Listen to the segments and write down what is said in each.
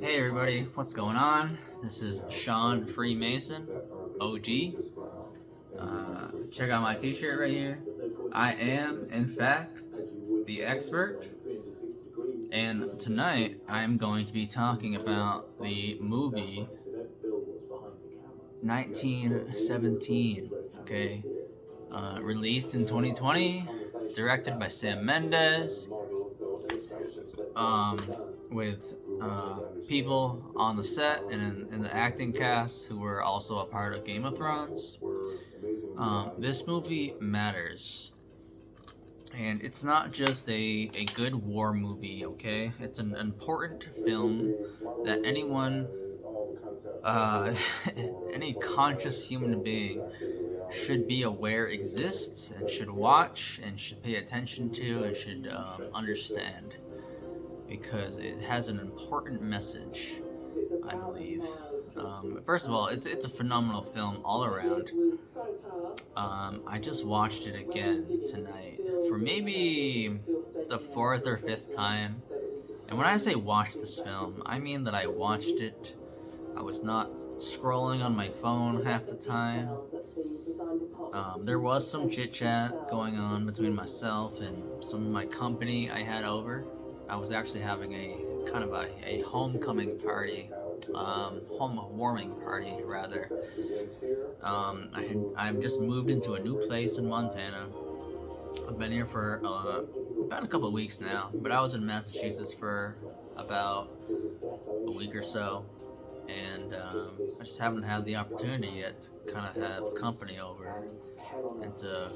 Hey everybody, what's going on? This is Sean Freemason, OG. Check out my t-shirt right here. I am, in fact, the expert. And tonight, I'm going to be talking about the movie 1917, okay? Released in 2020, directed by Sam Mendes, with people on the set and in the acting cast who were also a part of Game of Thrones. This movie matters. And it's not just a good war movie, okay? It's an important film that anyone, any conscious human being should be aware exists and should watch and should pay attention to and should understand, because it has an important message, I believe. First of all, it's a phenomenal film all around. I just watched it again tonight for maybe the fourth or fifth time. And when I say watch this film, I mean that I watched it. I was not scrolling on my phone half the time. There was some chit-chat going on between myself and some of my company I had over. I was actually having a kind of a homecoming party, home warming party rather. I've just moved into a new place in Montana. I've been here for about a couple of weeks now, but I was in Massachusetts for about a week or so, and I just haven't had the opportunity yet to kind of have company over and to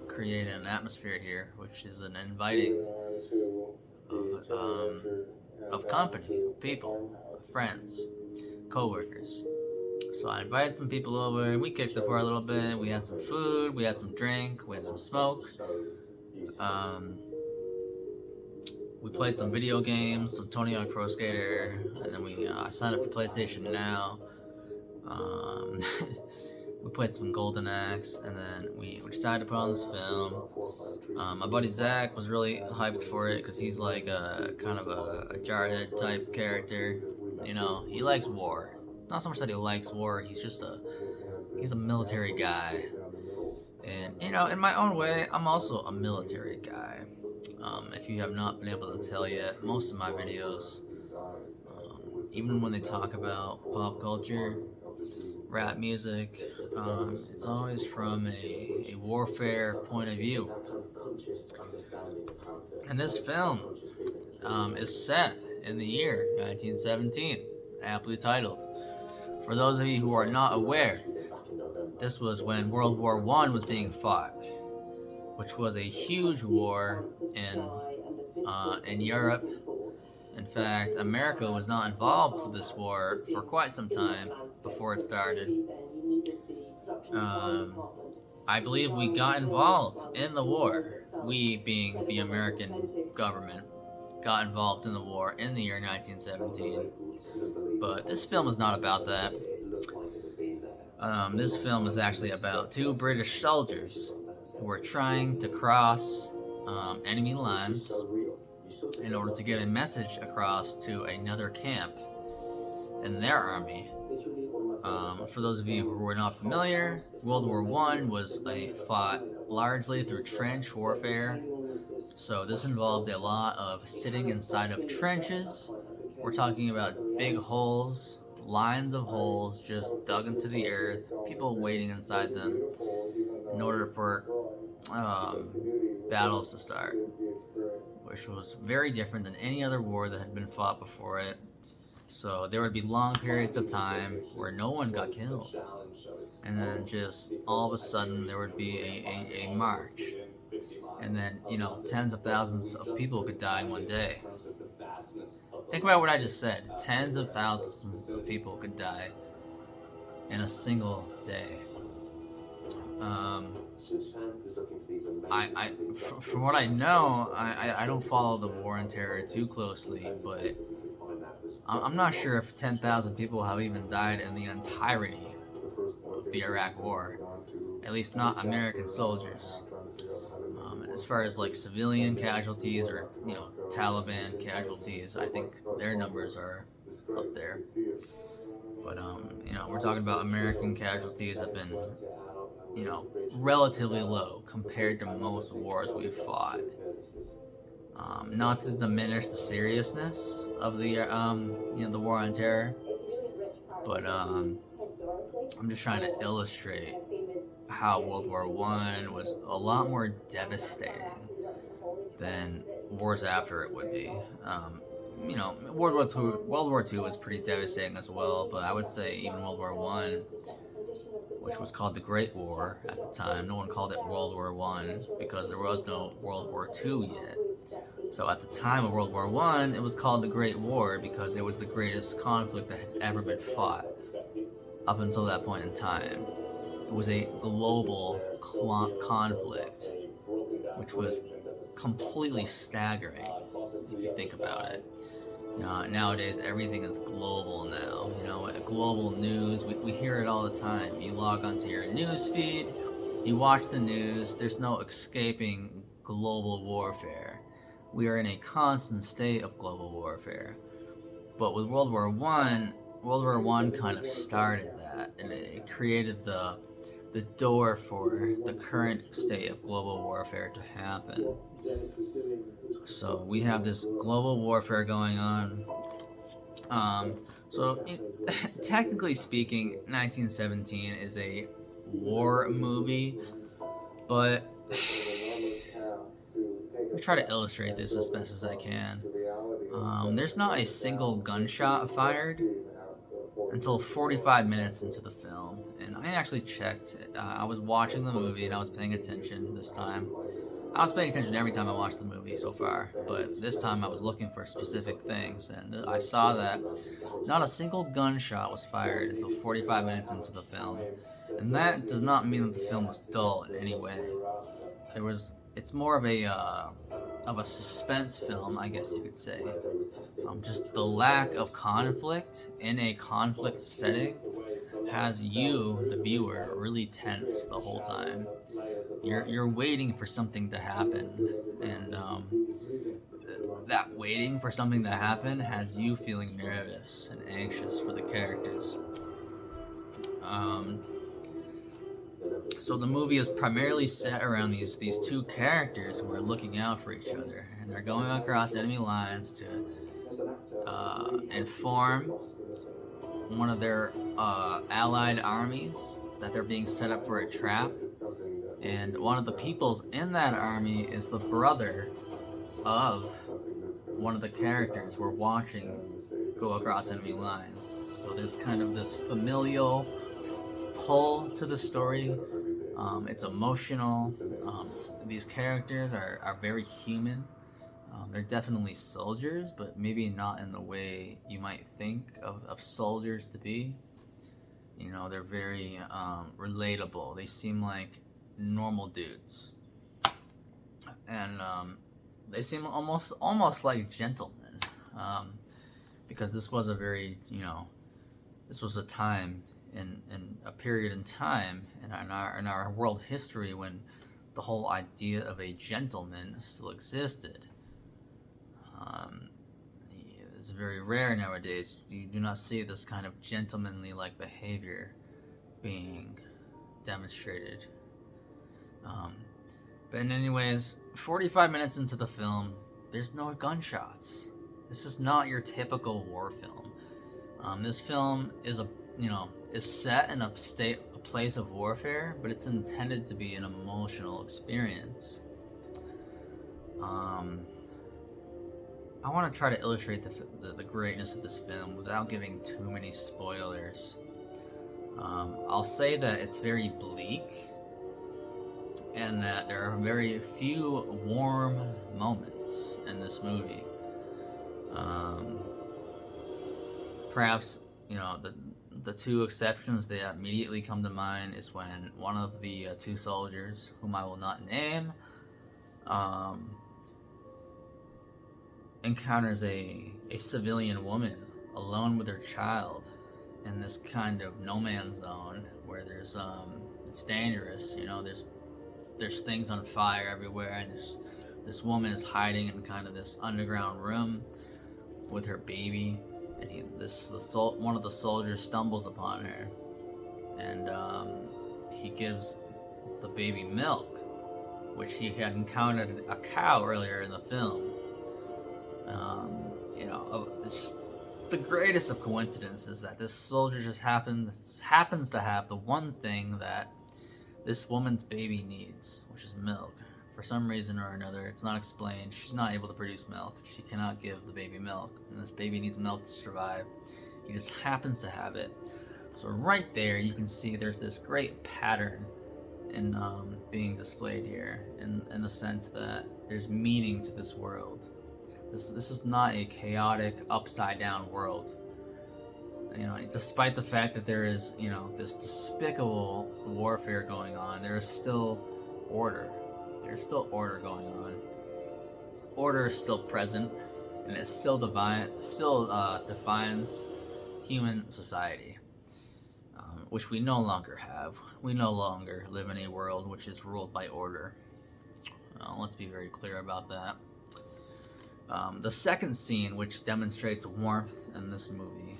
create an atmosphere here, which is an inviting of company, of people, of friends, co-workers. So I invited some people over and we kicked it for a little bit. We had some food, we had some drink, we had some smoke. We played some video games, some Tony Hawk Pro Skater, and then we signed up for PlayStation Now. We played some Golden Axe, and then we decided to put on this film. My buddy Zach was really hyped for it because he's like a kind of a jarhead type character. You know, he likes war. Not so much that he likes war, he's a military guy. And, you know, in my own way, I'm also a military guy. If you have not been able to tell yet, most of my videos, even when they talk about pop culture, rap music, it's always from a warfare point of view. And this film is set in the year 1917, aptly titled. For those of you who are not aware, this was when World War I was being fought, which was a huge war in Europe. In fact, America was not involved with this war for quite some time before it started. I believe we got involved in the war. We, being the American government, got involved in the war in the year 1917. But this film is not about that. This film is actually about two British soldiers who were trying to cross enemy lines in order to get a message across to another camp in their army. For those of you who are not familiar, World War I was fought largely through trench warfare. So this involved a lot of sitting inside of trenches. We're talking about big holes, lines of holes just dug into the earth, people waiting inside them in order for battles to start, which was very different than any other war that had been fought before it. So there would be long periods of time where no one got killed, and then just all of a sudden there would be a march, and then, you know, tens of thousands of people could die in one day. Think about what I just said. Tens of thousands of people could die in a single day. From what I know, I don't follow the war on terror too closely, but I'm not sure if 10,000 people have even died in the entirety of the Iraq War. At least not American soldiers. as far as like civilian casualties or Taliban casualties, I think their numbers are up there. But we're talking about American casualties have been relatively low compared to most wars we've fought. Not to diminish the seriousness of the war on terror, but I'm just trying to illustrate how World War One was a lot more devastating than wars after it would be. World War Two was pretty devastating as well, but I would say even World War One, which was called the Great War at the time, no one called it World War One because there was no World War Two yet. So at the time of World War One, it was called the Great War because it was the greatest conflict that had ever been fought up until that point in time. It was a global conflict, which was completely staggering if you think about it. Nowadays everything is global now. Global news, we hear it all the time. You log onto your news feed, you watch the news, there's no escaping global warfare. We are in a constant state of global warfare. But with World War One kind of started that, and it created the door for the current state of global warfare to happen. So we have this global warfare going on. Technically speaking, 1917 is a war movie, but I try to illustrate this as best as I can. There's not a single gunshot fired until 45 minutes into the film, and I actually checked. I was watching the movie and I was paying attention this time. I was paying attention every time I watched the movie so far, but this time I was looking for specific things, and I saw that not a single gunshot was fired until 45 minutes into the film. And that does not mean that the film was dull in any way. It's more of a suspense film, I guess you could say. Just the lack of conflict in a conflict setting has you, the viewer, really tense the whole time. You're waiting for something to happen, and that waiting for something to happen has you feeling nervous and anxious for the characters. So the movie is primarily set around these two characters who are looking out for each other, and they're going across enemy lines to inform one of their allied armies that they're being set up for a trap. And one of the peoples in that army is the brother of one of the characters we're watching go across enemy lines. So there's kind of this familial pull to the story. It's emotional. These characters are very human. They're definitely soldiers, but maybe not in the way you might think of soldiers to be. They're very relatable. They seem like normal dudes, and they seem almost like gentlemen, because this was a very this was a time in a period in time in our world history when the whole idea of a gentleman still existed. It's very rare nowadays. You do not see this kind of gentlemanly like behavior being demonstrated. But anyways, 45 minutes into the film, there's no gunshots. This is not your typical war film. This film is set in a place of warfare, but it's intended to be an emotional experience. I want to try to illustrate the greatness of this film without giving too many spoilers. I'll say that it's very bleak, and that there are very few warm moments in this movie. Perhaps the two exceptions that immediately come to mind is when one of the two soldiers, whom I will not name, encounters a civilian woman alone with her child in this kind of no man's zone where there's it's dangerous. There's there's things on fire everywhere, and there's this woman is hiding in kind of this underground room with her baby, and one of the soldiers stumbles upon her, and he gives the baby milk, which he had encountered a cow earlier in the film. It's the greatest of coincidences that this soldier just happens to have the one thing that this woman's baby needs, which is milk. For some reason or another, it's not explained. She's not able to produce milk. She cannot give the baby milk, and this baby needs milk to survive. He just happens to have it. So right there, you can see there's this great pattern in being displayed here, in the sense that there's meaning to this world. This is not a chaotic, upside down world. Despite the fact that there is, this despicable warfare going on, there is still order. There's still order going on. Order is still present, and it still defines human society, which we no longer have. We no longer live in a world which is ruled by order. Let's be very clear about that. The second scene, which demonstrates warmth in this movie,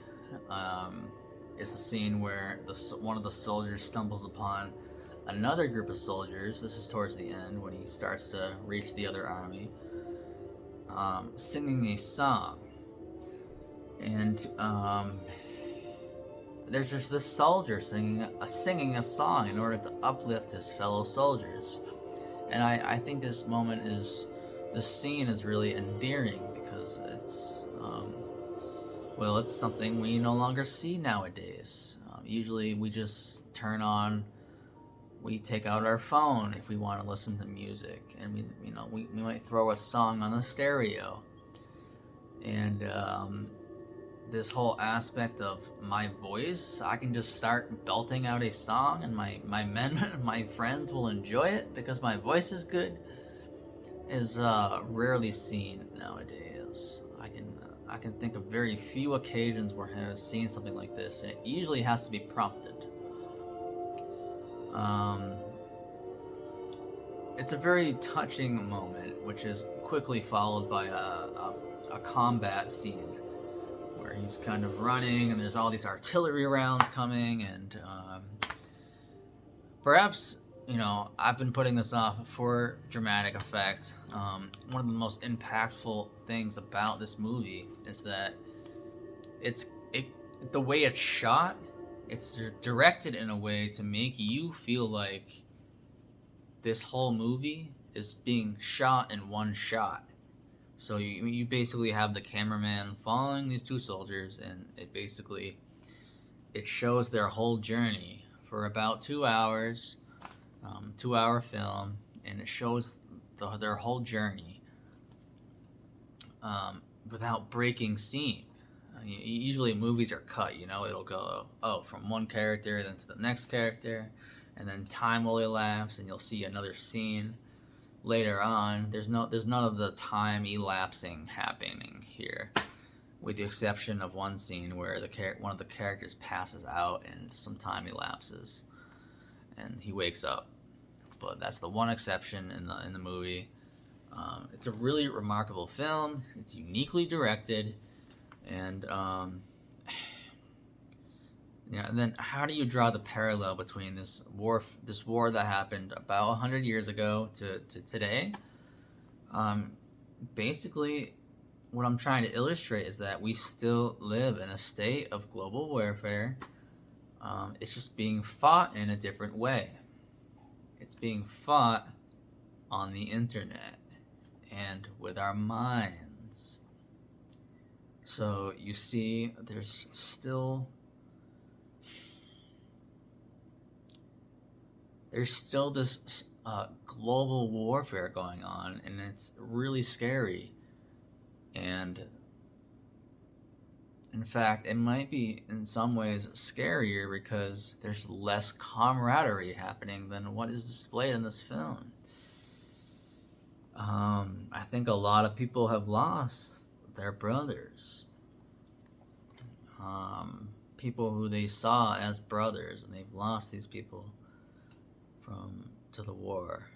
is the scene where one of the soldiers stumbles upon another group of soldiers. This is towards the end when he starts to reach the other army, singing a song. And there's just this soldier singing a song in order to uplift his fellow soldiers. And I think this scene is really endearing, because it's something we no longer see nowadays. Usually we just we take out our phone if we want to listen to music, and we might throw a song on the stereo. And this whole aspect of my voice, I can just start belting out a song, and my friends will enjoy it because my voice is good, is rarely seen nowadays. I can think of very few occasions where I've seen something like this, and it usually has to be prompted. It's a very touching moment, which is quickly followed by a combat scene where he's kind of running, and there's all these artillery rounds coming, and perhaps, I've been putting this off for dramatic effect. One of the most impactful things about this movie is that the way it's shot, it's directed in a way to make you feel like this whole movie is being shot in one shot. So you basically have the cameraman following these two soldiers, and it shows their whole journey for about 2 hours. 2-hour film, and it shows their whole journey without breaking scene. Usually movies are cut, it'll go from one character then to the next character, and then time will elapse, and you'll see another scene later on. There's none of the time elapsing happening here, with the exception of one scene where one of the characters passes out and some time elapses and he wakes up. But that's the one exception in the movie. It's a really remarkable film. It's uniquely directed, and and then how do you draw the parallel between this war that happened about 100 years ago to today? Basically, what I'm trying to illustrate is that we still live in a state of global warfare. It's just being fought in a different way. It's being fought on the internet and with our minds. So you see, there's still this global warfare going on, and it's really scary. And in fact, it might be in some ways scarier because there's less camaraderie happening than what is displayed in this film. I think a lot of people have lost their brothers. People who they saw as brothers, and they've lost these people to the war.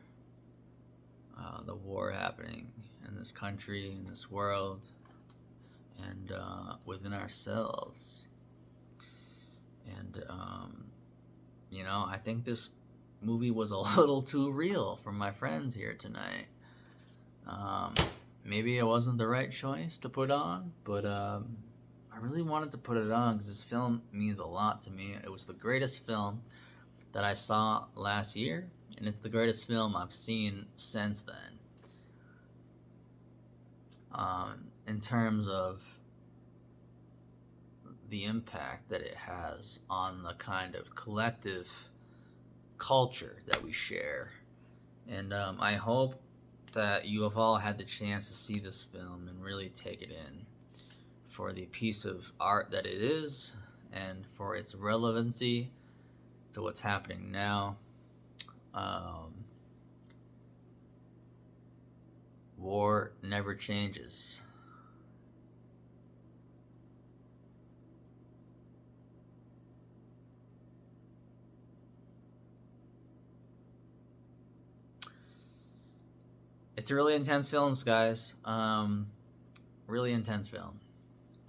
the war happening in this country, in this world, and within ourselves. And I think this movie was a little too real for my friends here tonight. Maybe it wasn't the right choice to put on, but I really wanted to put it on because this film means a lot to me. It was the greatest film that I saw last year, and it's the greatest film I've seen since then. In terms of the impact that it has on the kind of collective culture that we share. And I hope that you have all had the chance to see this film and really take it in for the piece of art that it is and for its relevancy to what's happening now. War never changes. It's a really intense film, guys. Really intense film.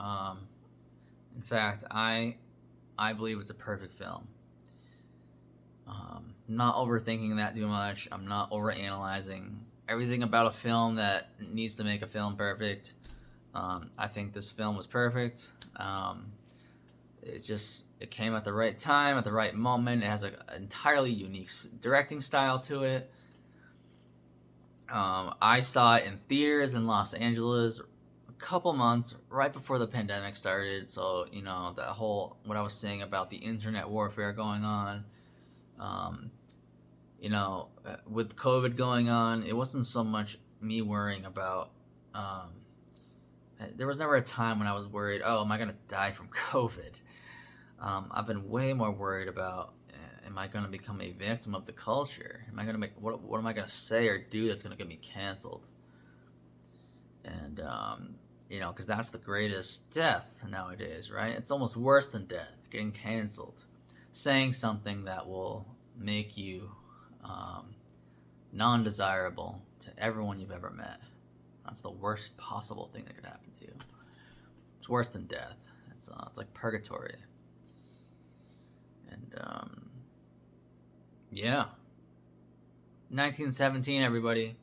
In fact, I believe it's a perfect film. Not overthinking that too much. I'm not overanalyzing everything about a film that needs to make a film perfect. I think this film was perfect. It came at the right time, at the right moment. It has an entirely unique directing style to it. I saw it in theaters in Los Angeles a couple months right before the pandemic started. So, that whole, what I was saying about the internet warfare going on, with COVID going on, it wasn't so much me worrying about, there was never a time when I was worried, oh, am I going to die from COVID? I've been way more worried about, am I going to become a victim of the culture? Am I going to make, what am I going to say or do that's going to get me canceled? And, because that's the greatest death nowadays, right? It's almost worse than death, getting canceled. Saying something that will make you non-desirable to everyone you've ever met. That's the worst possible thing that could happen to you. It's worse than death. It's like purgatory. And, yeah. 1917, everybody.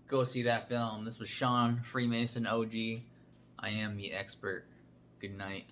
Go see that film. This was Sean, Freemason OG. I am the expert. Good night.